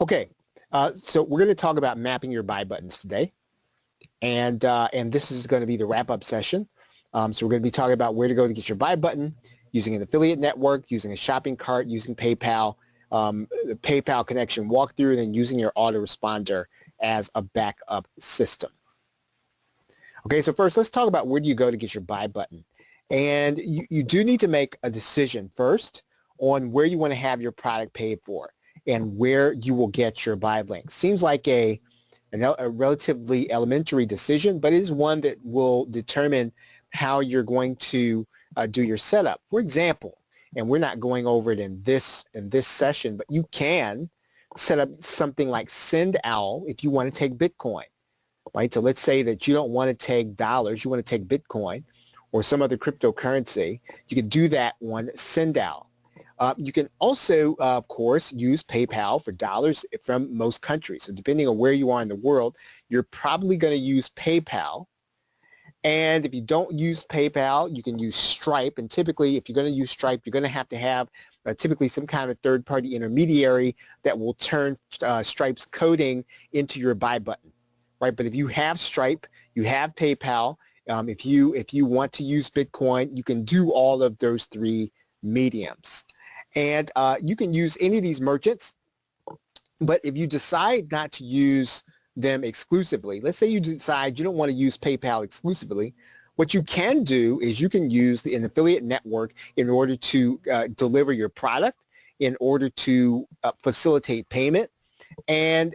Okay, so we're going to talk about mapping your buy buttons today, and this is going to be the wrap-up session. So we're going to be talking about where to go to get your buy button, using an affiliate network, using a shopping cart, using PayPal, the PayPal connection walkthrough, and then using your autoresponder as a backup system. Okay, so first let's talk about where do you go to get your buy button. And you do need to make a decision first on where you want to have your product paid for and where you will get your buy link. Seems like a relatively elementary decision, but it is one that will determine how you're going to do your setup. For example, and we're not going over it in this session, but you can set up something like Send Owl if you want to take Bitcoin, right? So let's say that you don't want to take dollars, you want to take Bitcoin or some other cryptocurrency. You can do that on Send Owl. You can also, of course, use PayPal for dollars from most countries. So depending on where you are in the world, you're probably going to use PayPal. And if you don't use PayPal, you can use Stripe. And typically, if you're going to use Stripe, you're going to have typically some kind of third-party intermediary that will turn Stripe's coding into your buy button, right? But if you have Stripe, you have PayPal. If you want to use Bitcoin, you can do all of those three mediums. And you can use any of these merchants, but if you decide not to use them exclusively, let's say you decide you don't want to use PayPal exclusively, what you can do is you can use an affiliate network in order to deliver your product, in order to facilitate payment. And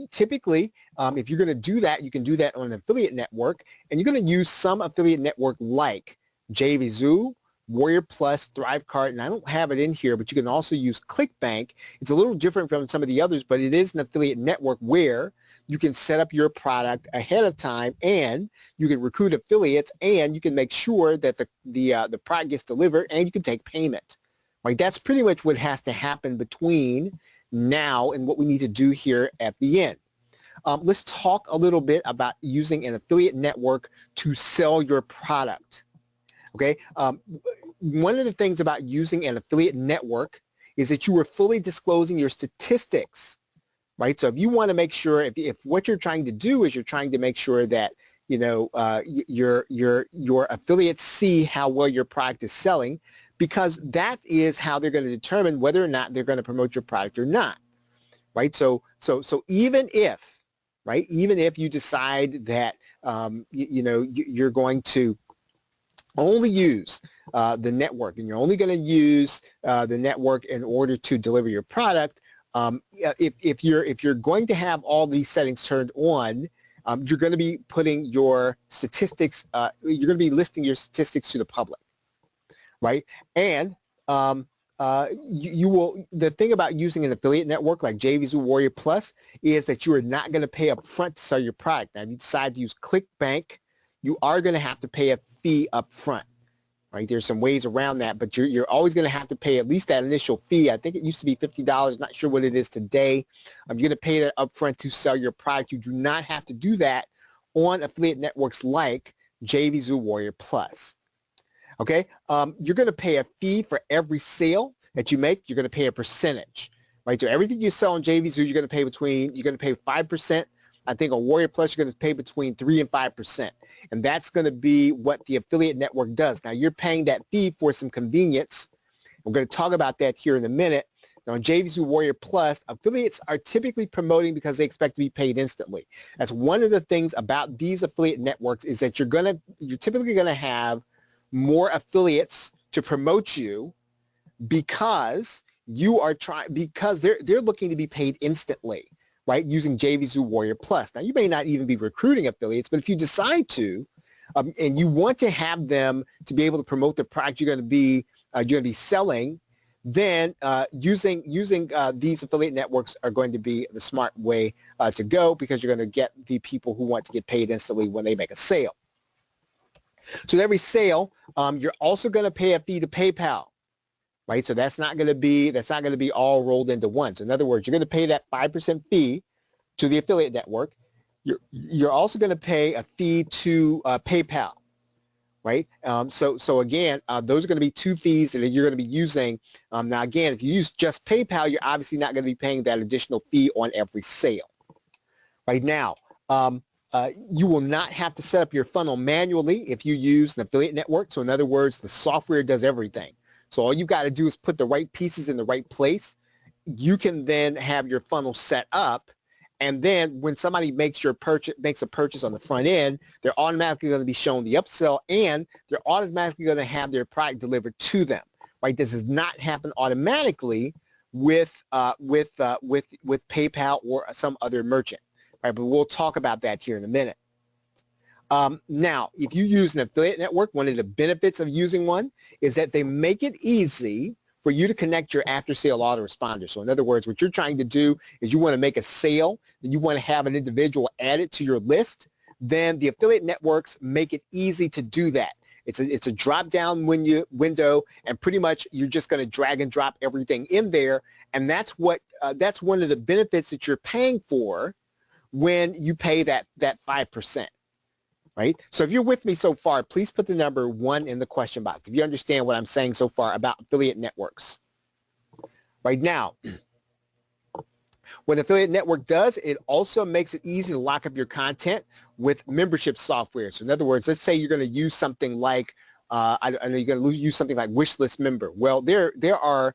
typically, if you're going to do that, you can do that on an affiliate network, and you're going to use some affiliate network like JVZoo, Warrior Plus, Thrivecart, and I don't have it in here, but you can also use ClickBank. It's a little different from some of the others, but it is an affiliate network where you can set up your product ahead of time, and you can recruit affiliates, and you can make sure that the product gets delivered, and you can take payment. Right? That's pretty much what has to happen between now and what we need to do here at the end. Let's talk a little bit about using an affiliate network to sell your product. Okay, one of the things about using an affiliate network is that you are fully disclosing your statistics, right? So if you want to make sure, if what you're trying to do is you're trying to make sure that your affiliates see how well your product is selling, because that is how they're going to determine whether or not they're going to promote your product or not, right? So even if, right, even if you decide that you're going to only use the network, and you're only going to use the network in order to deliver your product. If you're going to have all these settings turned on, you're going to be putting your statistics. You're going to be listing your statistics to the public, right? And you will. The thing about using an affiliate network like JVZoo Warrior Plus is that you are not going to pay up front to sell your product. Now, if you decide to use ClickBank, you are going to have to pay a fee up front, right? There's some ways around that, but you're always going to have to pay at least that initial fee. I think it used to be $50. Not sure what it is today. You're going to pay that up front to sell your product. You do not have to do that on affiliate networks like JVZoo Warrior Plus. Okay, you're going to pay a fee for every sale that you make. You're going to pay a percentage, right? So everything you sell on JVZoo, you're going to pay 5%. I think on Warrior Plus, you're going to pay between 3 and 5%. And that's going to be what the affiliate network does. Now, you're paying that fee for some convenience. We're going to talk about that here in a minute. Now, on JVZoo Warrior Plus, affiliates are typically promoting because they expect to be paid instantly. That's one of the things about these affiliate networks is that you're typically going to have more affiliates to promote you because they're looking to be paid instantly, right, using JVZoo Warrior Plus. Now, you may not even be recruiting affiliates, but if you decide to, and you want to have them to be able to promote the product you're going to be selling, then using these affiliate networks are going to be the smart way to go, because you're going to get the people who want to get paid instantly when they make a sale. So every sale, you're also going to pay a fee to PayPal. Right, so that's not going to be all rolled into one. So in other words, you're going to pay that 5% fee to the affiliate network. You're also going to pay a fee to PayPal, right? So again, those are going to be two fees that you're going to be using. Now, again, if you use just PayPal, you're obviously not going to be paying that additional fee on every sale. Right now, you will not have to set up your funnel manually if you use an affiliate network. So in other words, the software does everything. So all you got to do is put the right pieces in the right place. You can then have your funnel set up. And then when somebody makes a purchase on the front end, they're automatically going to be shown the upsell, and they're automatically going to have their product delivered to them. Right? This does not happen automatically with PayPal or some other merchant. Right? But we'll talk about that here in a minute. Now, if you use an affiliate network, one of the benefits of using one is that they make it easy for you to connect your after-sale autoresponder. So in other words, what you're trying to do is you want to make a sale and you want to have an individual added to your list, then the affiliate networks make it easy to do that. It's a drop-down window, and pretty much you're just going to drag and drop everything in there, and that's one of the benefits that you're paying for when you pay that 5%. Right? So if you're with me so far, please put the number 1 in the question box if you understand what I'm saying so far about affiliate networks. Right now, what an affiliate network does, it also makes it easy to lock up your content with membership software. So in other words, let's say you're going to use something like, I know you're going to use something like Wishlist Member. Well, there are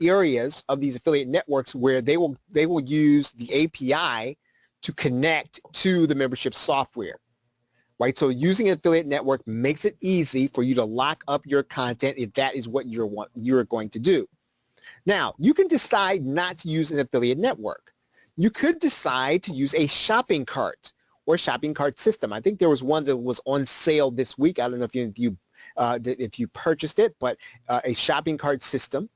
areas of these affiliate networks where they will use the API to connect to the membership software. Right, so using an affiliate network makes it easy for you to lock up your content if that is what you're going to do. Now, you can decide not to use an affiliate network. You could decide to use a shopping cart or shopping cart system. I think there was one that was on sale this week. I don't know if you purchased it, but a shopping cart system.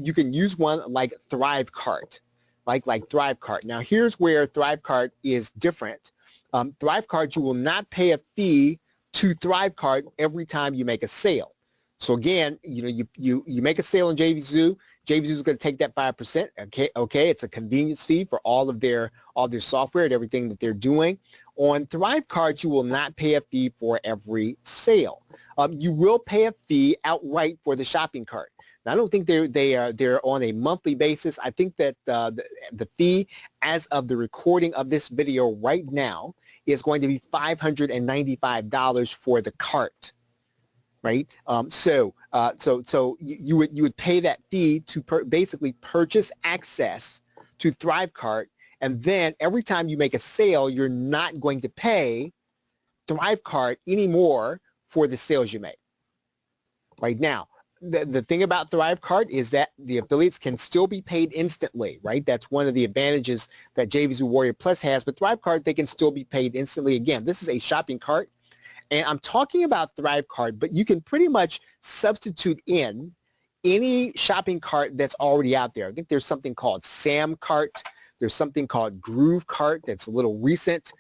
You can use one like ThriveCart, like ThriveCart. Now, here's where ThriveCart is different. ThriveCart, you will not pay a fee to ThriveCart every time you make a sale. So again, you make a sale on JVZoo. JVZoo is going to take that 5%. Okay, it's a convenience fee for all their software and everything that they're doing. On ThriveCart, you will not pay a fee for every sale. You will pay a fee outright for the shopping cart. Now, I don't think they're on a monthly basis. I think that the fee as of the recording of this video right now is going to be $595 for the cart, right? So you would pay that fee to basically purchase access to ThriveCart, and then every time you make a sale, you're not going to pay ThriveCart anymore for the sales you make. Right now, the thing about ThriveCart is that the affiliates can still be paid instantly, right? That's one of the advantages that JVZoo Warrior Plus has. But ThriveCart, they can still be paid instantly. Again, this is a shopping cart. And I'm talking about ThriveCart, but you can pretty much substitute in any shopping cart that's already out there. I think there's something called Sam Cart. There's something called Groove Cart that's a little recent.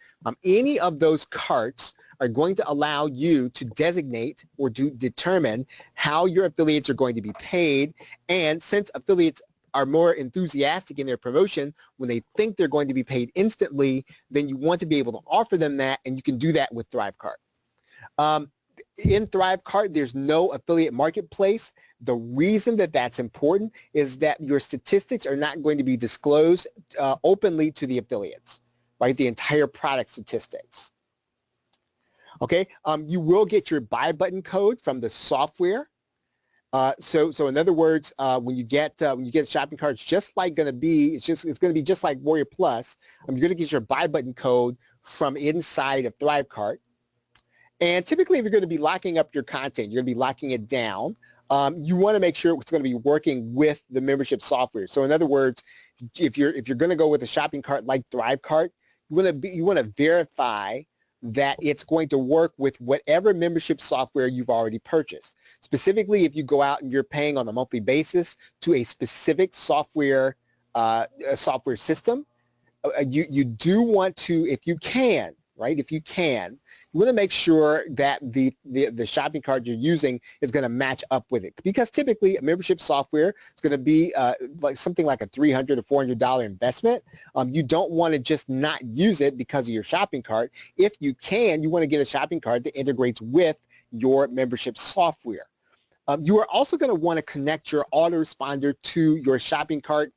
Any of those carts are going to allow you to designate or to determine how your affiliates are going to be paid. And since affiliates are more enthusiastic in their promotion, when they think they're going to be paid instantly, then you want to be able to offer them that, and you can do that with ThriveCart. In ThriveCart, there's no affiliate marketplace. The reason that that's important is that your statistics are not going to be disclosed openly to the affiliates, right? The entire product statistics. Okay, you will get your buy button code from the software. So in other words, when you get a shopping cart, it's just like going to be just like Warrior Plus. You're going to get your buy button code from inside of ThriveCart. And typically, if you're going to be locking up your content, you're going to be locking it down. You want to make sure it's going to be working with the membership software. So in other words, if you're going to go with a shopping cart like ThriveCart, you want to verify that it's going to work with whatever membership software you've already purchased. Specifically, if you go out and you're paying on a monthly basis to a specific software system, you do want to, if you can, right? If you can, you want to make sure that the shopping cart you're using is going to match up with it, because typically a membership software is going to be like something like a $300 or $400 investment. You don't want to just not use it because of your shopping cart. If you can, you want to get a shopping cart that integrates with your membership software. You are also going to want to connect your autoresponder to your shopping cart.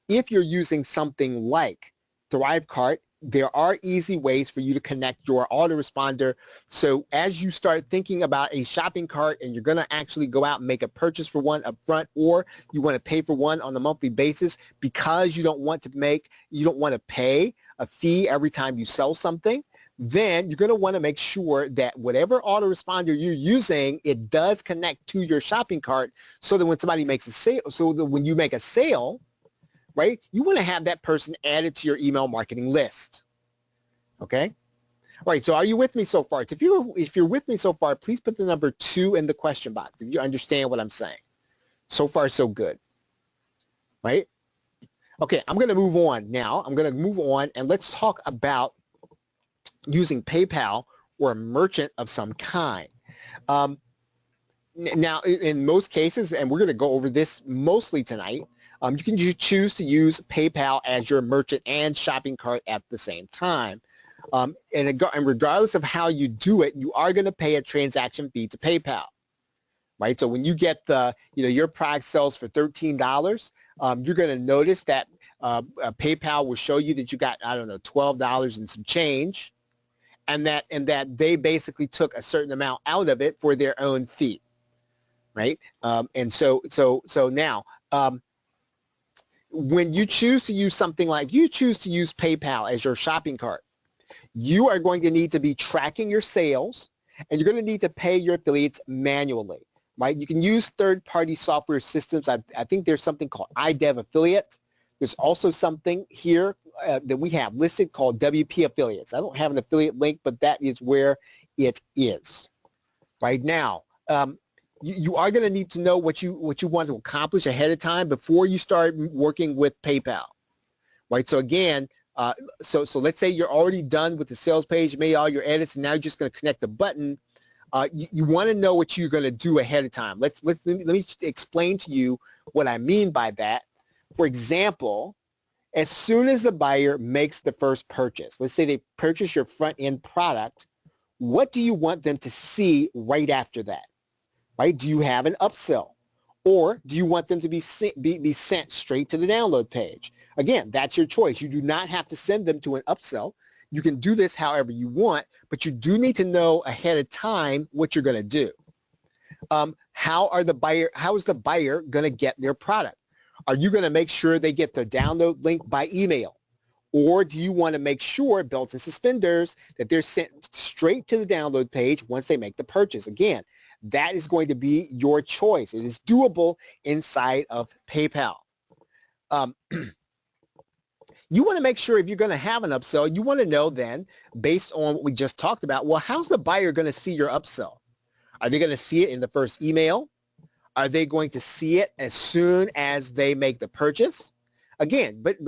If you're using something like ThriveCart, there are easy ways for you to connect your autoresponder. So as you start thinking about a shopping cart and you're going to actually go out and make a purchase for one up front, or you want to pay for one on a monthly basis because you don't want to pay a fee every time you sell something, then you're going to want to make sure that whatever autoresponder you're using, it does connect to your shopping cart, so that when somebody makes a sale, so that when you make a sale, right, you want to have that person added to your email marketing list. Okay? All right, so are you with me so far? So if you're with me so far, please put the number 2 in the question box if you understand what I'm saying. So far, so good. Right? Okay, I'm going to move on now. I'm going to move on, and let's talk about using PayPal or a merchant of some kind. Now, in most cases, and we're going to go over this mostly tonight, you can choose to use PayPal as your merchant and shopping cart at the same time. And regardless of how you do it, you are going to pay a transaction fee to PayPal, right? So when you get your product sells for $13, you're going to notice that PayPal will show you that you got, I don't know, $12 and some change, and that they basically took a certain amount out of it for their own fee, right? And so now, when you choose to use something like, you choose to use PayPal as your shopping cart, you are going to need to be tracking your sales, and you're going to need to pay your affiliates manually, right? You can use third-party software systems. I think there's something called iDev Affiliate. There's also something here that we have listed called WP Affiliates. I don't have an affiliate link, but that is where it is. Right now, you are going to need to know what you want to accomplish ahead of time before you start working with PayPal. Right? So again, so let's say you're already done with the sales page, you made all your edits, and now you're just going to connect the button. You want to know what you're going to do ahead of time. Let me explain to you what I mean by that. For example, as soon as the buyer makes the first purchase, let's say they purchase your front-end product, what do you want them to see right after that? Right? Do you have an upsell? Or do you want them to be sent straight to the download page? Again, that's your choice. You do not have to send them to an upsell. You can do this however you want, but you do need to know ahead of time what you're going to do. How is the buyer going to get their product? Are you going to make sure they get the download link by email? Or do you want to make sure, belts and suspenders, that they're sent straight to the download page once they make the purchase? Again, that is going to be your choice. It is doable inside of PayPal. You want to make sure if you're going to have an upsell, you want to know then, based on what we just talked about, well, how's the buyer going to see your upsell? Are they going to see it in the first email? Are they going to see it as soon as they make the purchase? Again, but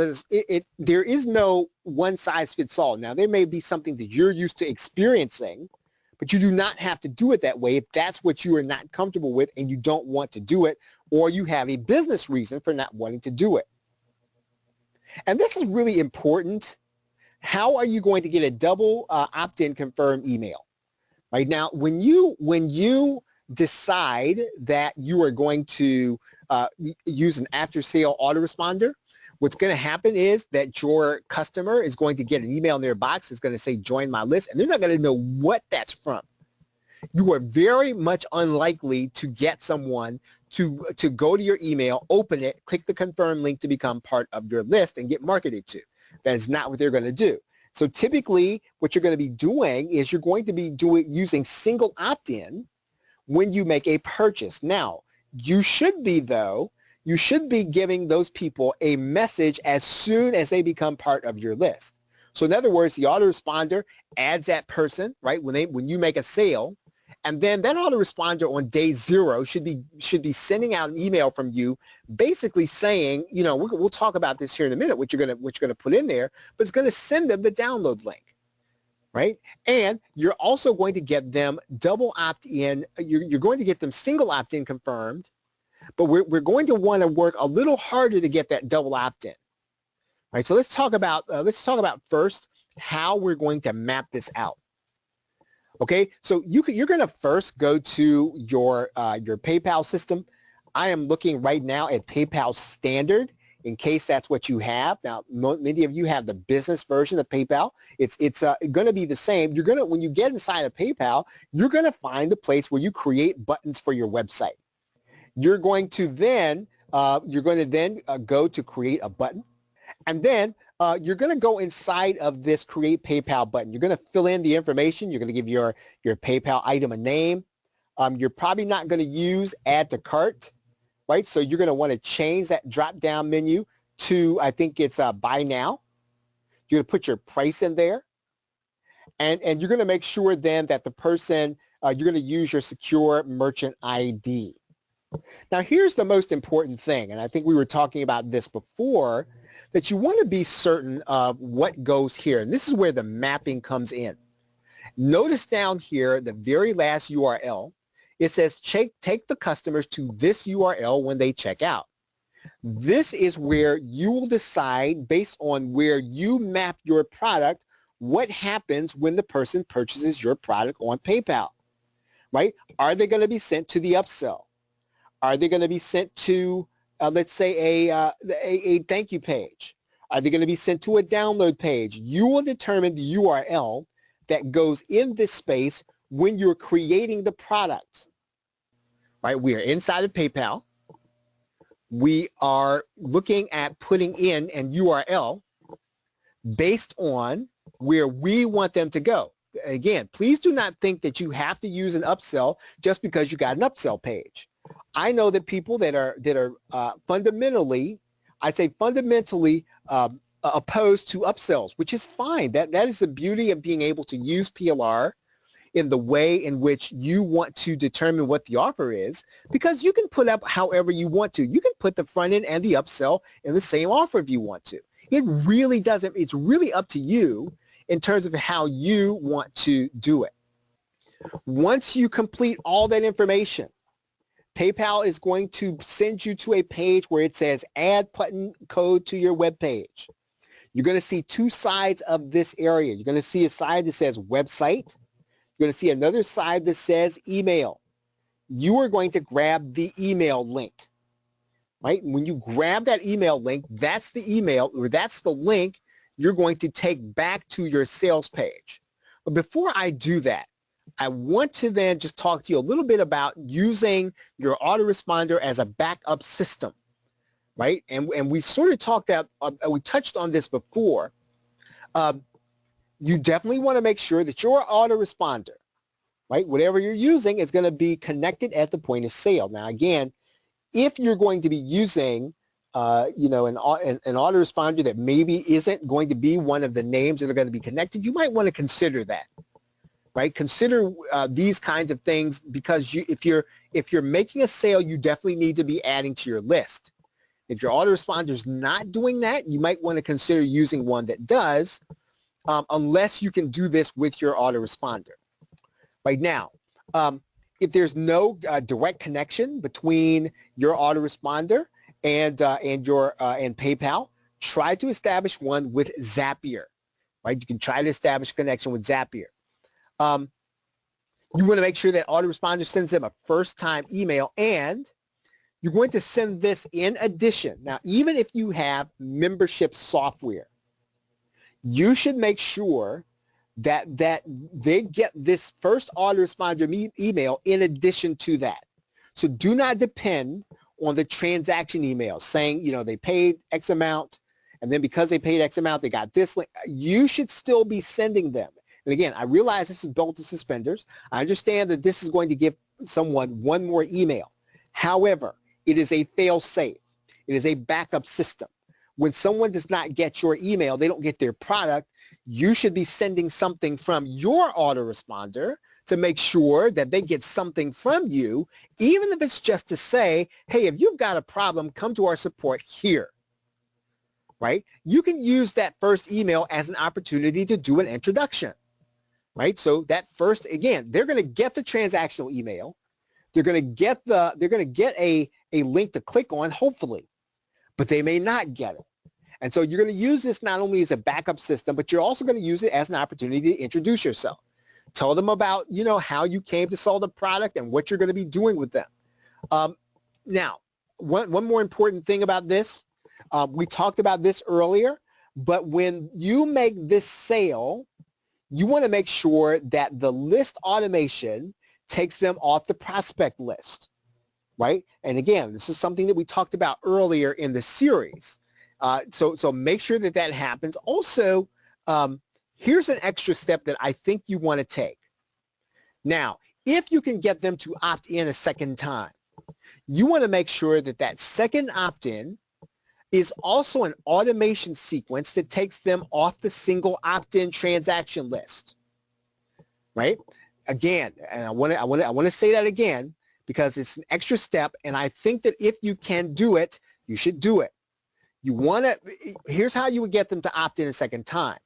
there is no one size fits all. Now, there may be something that you're used to experiencing, but you do not have to do it that way if that's what you are not comfortable with and you don't want to do it, or you have a business reason for not wanting to do it. And this is really important. How are you going to get a double opt-in confirm email? Right now, when you decide that you are going to use an after-sale autoresponder, what's going to happen is that your customer is going to get an email in their box. It's going to say, join my list, and they're not going to know what that's from. You are very much unlikely to get someone to go to your email, open it, click the confirm link to become part of your list and get marketed to. That is not what they're going to do. So typically what you're going to be doing is you're going to be using single opt-in when you make a purchase. Now, you should be giving those people a message as soon as they become part of your list. So in other words, the autoresponder adds that person, right, when you make a sale, and then that autoresponder on day 0 should be sending out an email from you basically saying, we'll talk about this here in a minute, what you're going to put in there, but it's going to send them the download link. Right? And you're also going to get them double opt-in. You're going to get them single opt-in confirmed, but we're going to want to work a little harder to get that double opt-in. Right? So let's talk about first how we're going to map this out. Okay, so you're going to first go to your PayPal system. I am looking right now at PayPal Standard in case that's what you have. Now, many of you have the business version of PayPal. It's going to be the same. When you get inside of PayPal, you're going to find the place where you create buttons for your website. You're going to then go to create a button, and then you're going to go inside of this create PayPal button. You're going to fill in the information. You're going to give your PayPal item a name. You're probably not going to use add to cart, right? So you're going to want to change that drop-down menu to, I think it's buy now. You're going to put your price in there. And you're going to make sure then that the person, you're going to use your secure merchant ID. Now, here's the most important thing, and I think we were talking about this before, that you want to be certain of what goes here. And this is where the mapping comes in. Notice down here, the very last URL, it says take the customers to this URL when they check out. This is where you will decide, based on where you map your product, what happens when the person purchases your product on PayPal, right? Are they going to be sent to the upsell? Are they going to be sent to, let's say, a thank you page? Are they going to be sent to a download page? You will determine the URL that goes in this space when you're creating the product, right? We are inside of PayPal. We are looking at putting in an URL based on where we want them to go. Again, please do not think that you have to use an upsell just because you got an upsell page. I know that people that are fundamentally opposed to upsells, which is fine. That is the beauty of being able to use PLR in the way in which you want to determine what the offer is, because you can put up however you want to. You can put the front end and the upsell in the same offer if you want to. It really doesn't. It's really up to you in terms of how you want to do it. Once you complete all that information, PayPal is going to send you to a page where it says add button code to your web page. You're going to see two sides of this area. You're going to see a side that says website. You're going to see another side that says email. You are going to grab the email link, right? When you grab that email link, that's the email, or that's the link you're going to take back to your sales page. But before I do that, I want to then just talk to you a little bit about using your autoresponder as a backup system, right? And we sort of we touched on this before. You definitely want to make sure that your autoresponder, right, whatever you're using, is going to be connected at the point of sale. Now, again, if you're going to be using, an autoresponder that maybe isn't going to be one of the names that are going to be connected, you might want to consider that. Right? Consider these kinds of things, because if you're making a sale, you definitely need to be adding to your list. If your autoresponder is not doing that, you might want to consider using one that does, unless you can do this with your autoresponder. Right now, if there's no direct connection between your autoresponder and PayPal, try to establish one with Zapier. Right? You can try to establish a connection with Zapier. You want to make sure that autoresponder sends them a first-time email, and you're going to send this in addition. Now, even if you have membership software, you should make sure that they get this first autoresponder email in addition to that. So do not depend on the transaction email saying, they paid X amount, and then because they paid X amount, they got this link. You should still be sending them. And again, I realize this is belt to suspenders. I understand that this is going to give someone one more email. However, it is a fail-safe. It is a backup system. When someone does not get your email, they don't get their product, you should be sending something from your autoresponder to make sure that they get something from you, even if it's just to say, hey, if you've got a problem, come to our support here. Right? You can use that first email as an opportunity to do an introduction. Right? So that first, again, they're going to get the transactional email. They're going to get a link to click on, hopefully, but they may not get it. And so you're going to use this not only as a backup system, but you're also going to use it as an opportunity to introduce yourself. Tell them about, how you came to sell the product and what you're going to be doing with them. Now, one more important thing about this, we talked about this earlier, but when you make this sale, you want to make sure that the list automation takes them off the prospect list, right? And again, this is something that we talked about earlier in the series. So make sure that that happens. Also, here's an extra step that I think you want to take. Now, if you can get them to opt in a second time, you want to make sure that that second opt-in is also an automation sequence that takes them off the single opt-in transaction list, right? Again, and I want to say that again because it's an extra step, and I think that if you can do it, you should do it. Here's how you would get them to opt in a second time.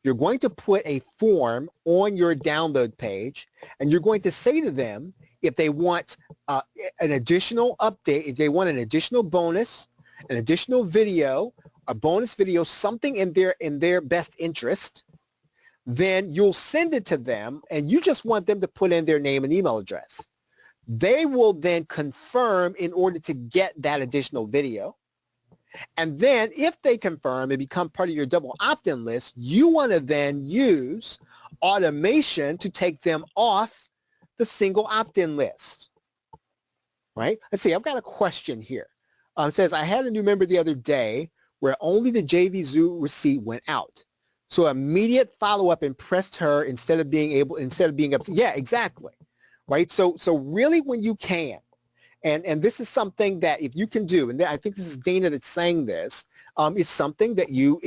You're going to put a form on your download page, and you're going to say to them if they want an additional update, if they want an additional bonus, an additional video, a bonus video, something in their best interest, then you'll send it to them, and you just want them to put in their name and email address. They will then confirm in order to get that additional video. And then if they confirm and become part of your double opt-in list, you want to then use automation to take them off the single opt-in list, right? Let's see, I've got a question here. It says, I had a new member the other day where only the JVZoo receipt went out. So immediate follow-up impressed her instead of being upset. Yeah, exactly, right? So really when you can, and this is something that if you can do, and I think this is Dana that's saying this, it's something that you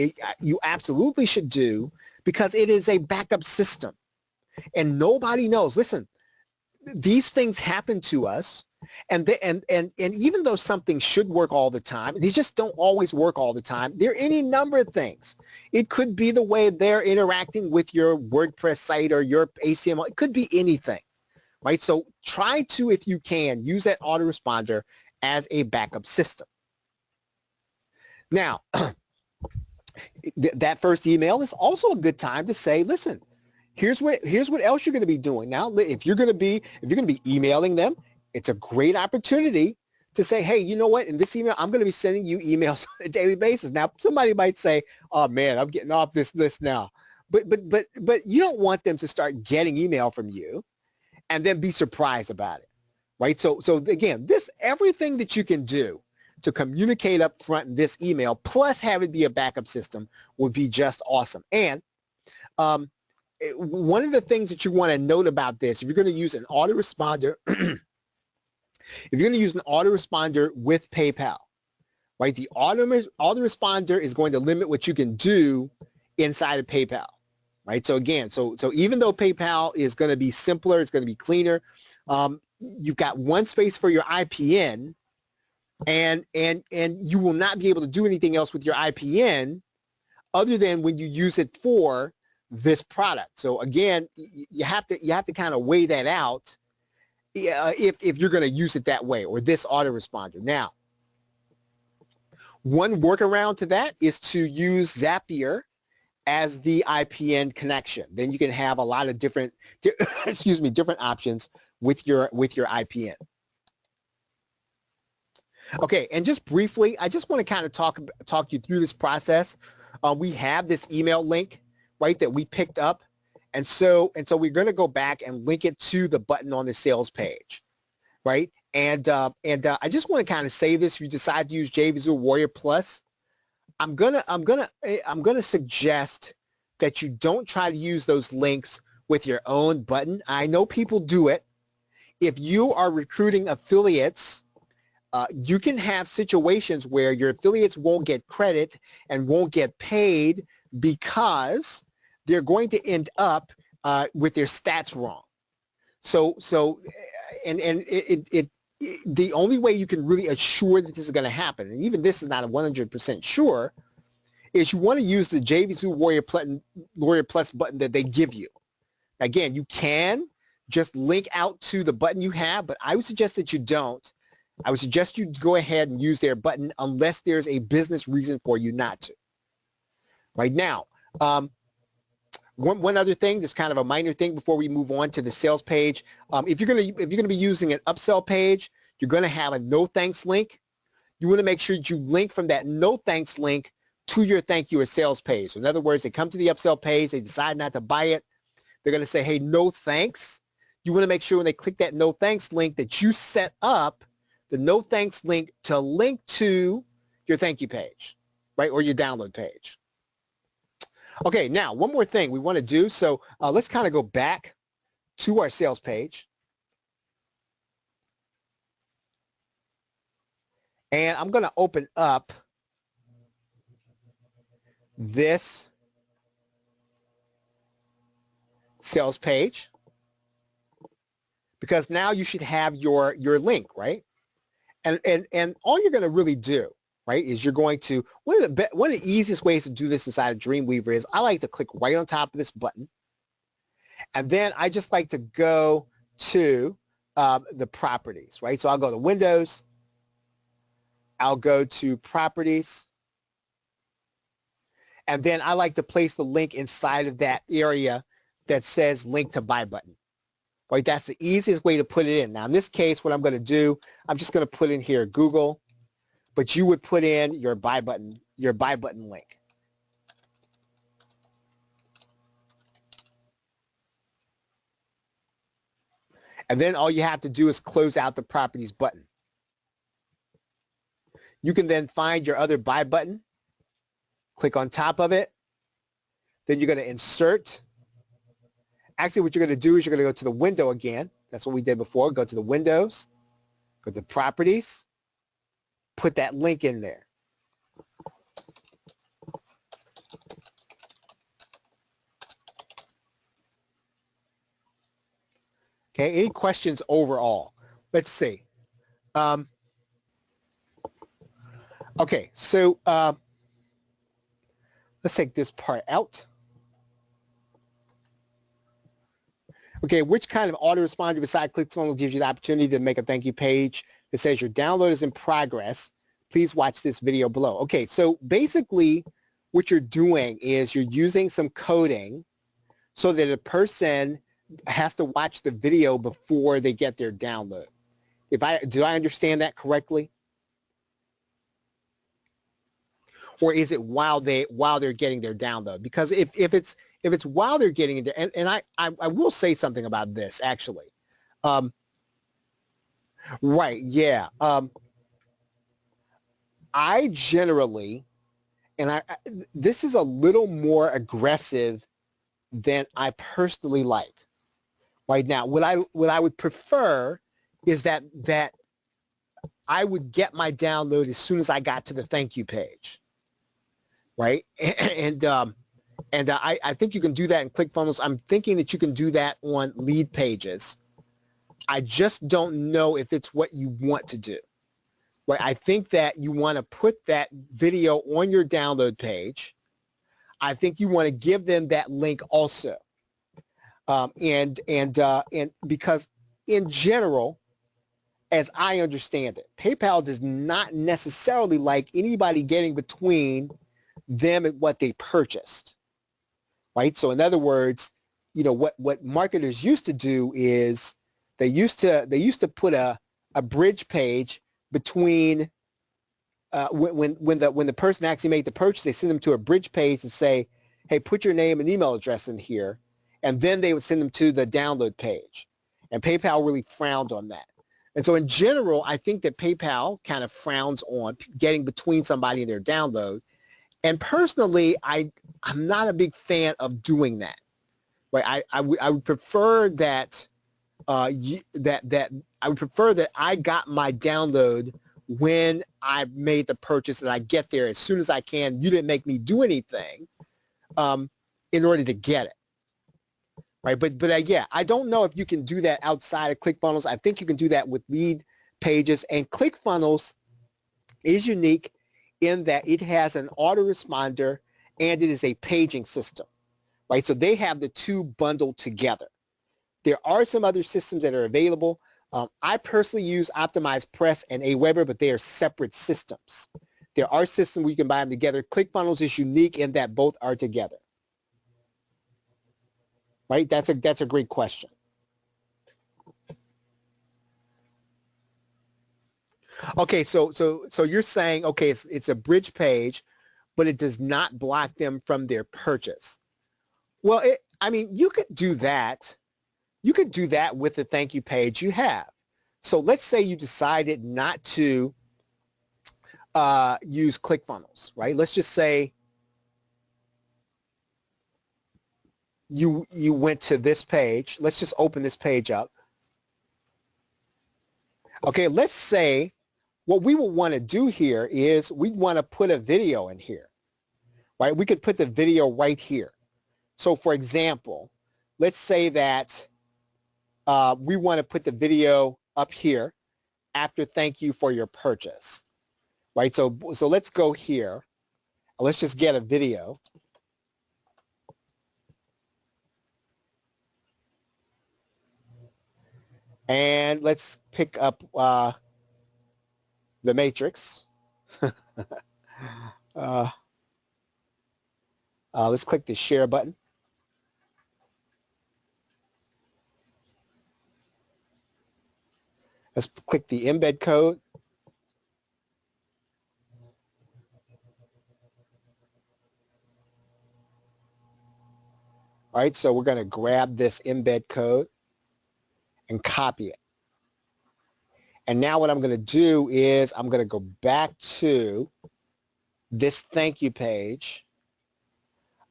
absolutely should do because it is a backup system. And nobody knows. Listen, these things happen to us, and even though something should work all the time, they just don't always work all the time. There are any number of things. It could be the way they're interacting with your WordPress site or your HTML. It could be anything. Right? So try to, if you can, use that autoresponder as a backup system. Now, that first email is also a good time to say, listen, here's what else you're going to be doing. Now, if you're going to be emailing them, it's a great opportunity to say, hey, you know what? In this email, I'm going to be sending you emails on a daily basis. Now, somebody might say, oh man, I'm getting off this list now. But you don't want them to start getting email from you and then be surprised about it, right? So again, everything that you can do to communicate up front in this email, plus have it be a backup system, would be just awesome. And one of the things that you want to note about this, if you're going to use an autoresponder, with PayPal, right? The autoresponder is going to limit what you can do inside of PayPal. Right. So again, so even though PayPal is going to be simpler, it's going to be cleaner. You've got one space for your IPN, and you will not be able to do anything else with your IPN other than when you use it for this product. So again, you have to kind of weigh that out if you're going to use it that way, or this autoresponder. Now, one workaround to that is to use Zapier as the IPN connection. Then you can have a lot of different options with your IPN. Okay, and just briefly, I just want to kind of talk you through this process. We have this email link, right, that we picked up, and so we're going to go back and link it to the button on the sales page, right? And I just want to kind of say this: if you decide to use JVZoo Warrior Plus, I'm gonna suggest that you don't try to use those links with your own button. I know people do it. If you are recruiting affiliates, you can have situations where your affiliates won't get credit and won't get paid because they're going to end up with their stats wrong. The only way you can really assure that this is going to happen, and even this is not a 100% sure, is you want to use the JVZoo Warrior Plus button that they give you. Again, you can just link out to the button you have, but I would suggest that you don't. I would suggest you go ahead and use their button unless there's a business reason for you not to. Right now, One other thing, just kind of a minor thing before we move on to the sales page. If you're gonna be using an upsell page, you're gonna have a no thanks link. You want to make sure that you link from that no thanks link to your thank you or sales page. So in other words, they come to the upsell page, they decide not to buy it. They're going to say, hey, no thanks. You want to make sure when they click that no thanks link that you set up the no thanks link to link to your thank you page, right, or your download page. Okay, now one more thing we want to do. So let's kind of go back to our sales page. And I'm going to open up this sales page because now you should have your link, right? And all you're going to really do, right, is you're going to, one of the easiest ways to do this inside of Dreamweaver is I like to click right on top of this button. And then I just like to go to the properties, right? So I'll go to Windows. I'll go to Properties. And then I like to place the link inside of that area that says Link to Buy button. Right? That's the easiest way to put it in. Now, in this case, what I'm going to do, I'm just going to put in here Google, but you would put in your buy button link. And then all you have to do is close out the Properties button. You can then find your other buy button, click on top of it. Then you're going to insert. Actually, what you're going to do is you're going to go to the window again. That's what we did before. Go to the Windows, go to Properties, put that link in there. Okay, any questions overall? Let's see. Okay, so let's take this part out. Okay, which kind of autoresponder beside ClickFunnels gives you the opportunity to make a thank you page that says your download is in progress? Please watch this video below. Okay, so basically what you're doing is you're using some coding so that a person has to watch the video before they get their download. Do I understand that correctly? Or is it while they're getting their download? Because if it's while they're getting it, and I will say something about this actually. Right, yeah. I generally, and this is a little more aggressive than I personally like. Right now, what I would prefer is that I would get my download as soon as I got to the thank you page. Right, and I think you can do that in ClickFunnels. I'm thinking that you can do that on lead pages. I just don't know if it's what you want to do. Right, I think that you want to put that video on your download page. I think you want to give them that link also, and because in general, as I understand it, PayPal does not necessarily like anybody getting between them and what they purchased, right? So in other words, you know, what marketers used to do is they used to put a bridge page between when the person actually made the purchase, they send them to a bridge page and say, hey, put your name and email address in here, and then they would send them to the download page. And PayPal really frowned on that. And so in general, I think that PayPal kind of frowns on getting between somebody and their download. And personally, I'm not a big fan of doing that. Right? I would prefer that I would prefer that I got my download when I made the purchase and I get there as soon as I can. You didn't make me do anything in order to get it. Right? But yeah, I don't know if you can do that outside of ClickFunnels. I think you can do that with lead pages, and ClickFunnels is unique in that it has an autoresponder and it is a paging system, right? So they have the two bundled together. There are some other systems that are available. I personally use Optimize Press and Aweber, but they are separate systems. There are systems where you can buy them together. ClickFunnels is unique in that both are together. right? That's a great question. Okay, so you're saying, okay, it's a bridge page, but it does not block them from their purchase. Well, I mean, you could do that. You could do that with the thank you page you have. So let's say you decided not to use ClickFunnels, right? Let's just say you went to this page. Let's just open this page up. Okay, let's say what we would want to do here is we want to put a video in here, right? We could put the video right here. So for example, let's say that we want to put the video up here after thank you for your purchase, right? So let's go here. Let's just get a video. And let's pick up the matrix. Let's click the share button. Let's click the embed code. All right, so we're going to grab this embed code and copy it. And now what I'm going to do is I'm going to go back to this thank you page.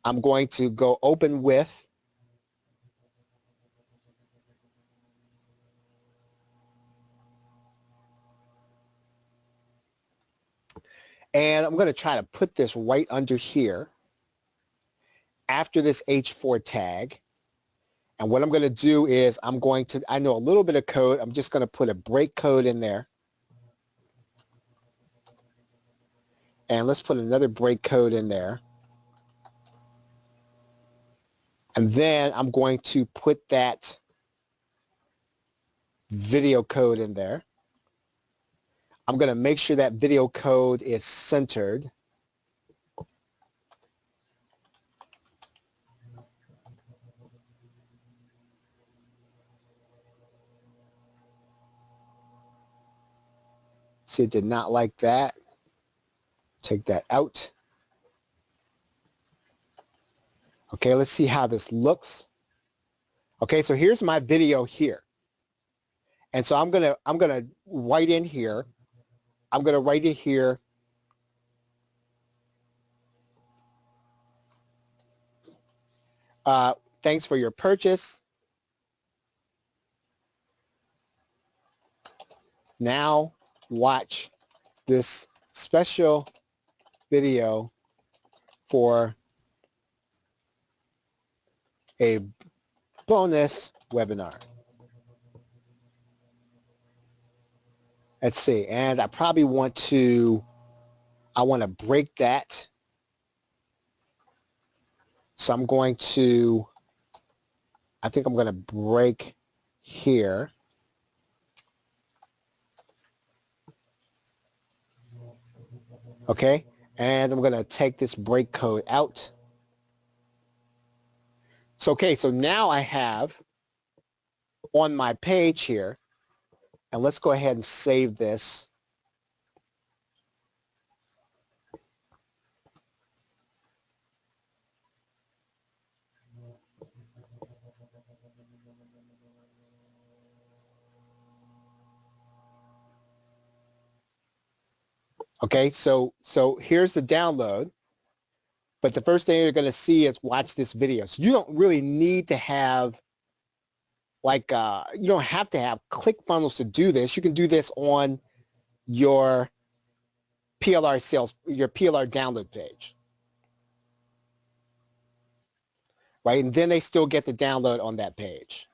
I'm going to go open with and I'm going to try to put this right under here after this H4 tag. And what I'm going to do is I know a little bit of code. I'm just going to put a break code in there. And let's put another break code in there. And then I'm going to put that video code in there. I'm going to make sure that video code is centered. See, it did not like that. Take that out. Okay, let's see how this looks. Okay, so here's my video here. And so I'm gonna write in here. I'm gonna write in here. Thanks for your purchase. Now watch this special video for a bonus webinar. Let's see, and I probably want to break that. So I'm going to, I think I'm going to break here. Okay, and I'm going to take this break code out. So, okay, so now I have on my page here, and let's go ahead and save this. Okay, so here's the download. But the first thing you're going to see is watch this video. So you don't really need to have you don't have to have ClickFunnels to do this. You can do this on your PLR sales, your PLR download page. Right? And then they still get the download on that page.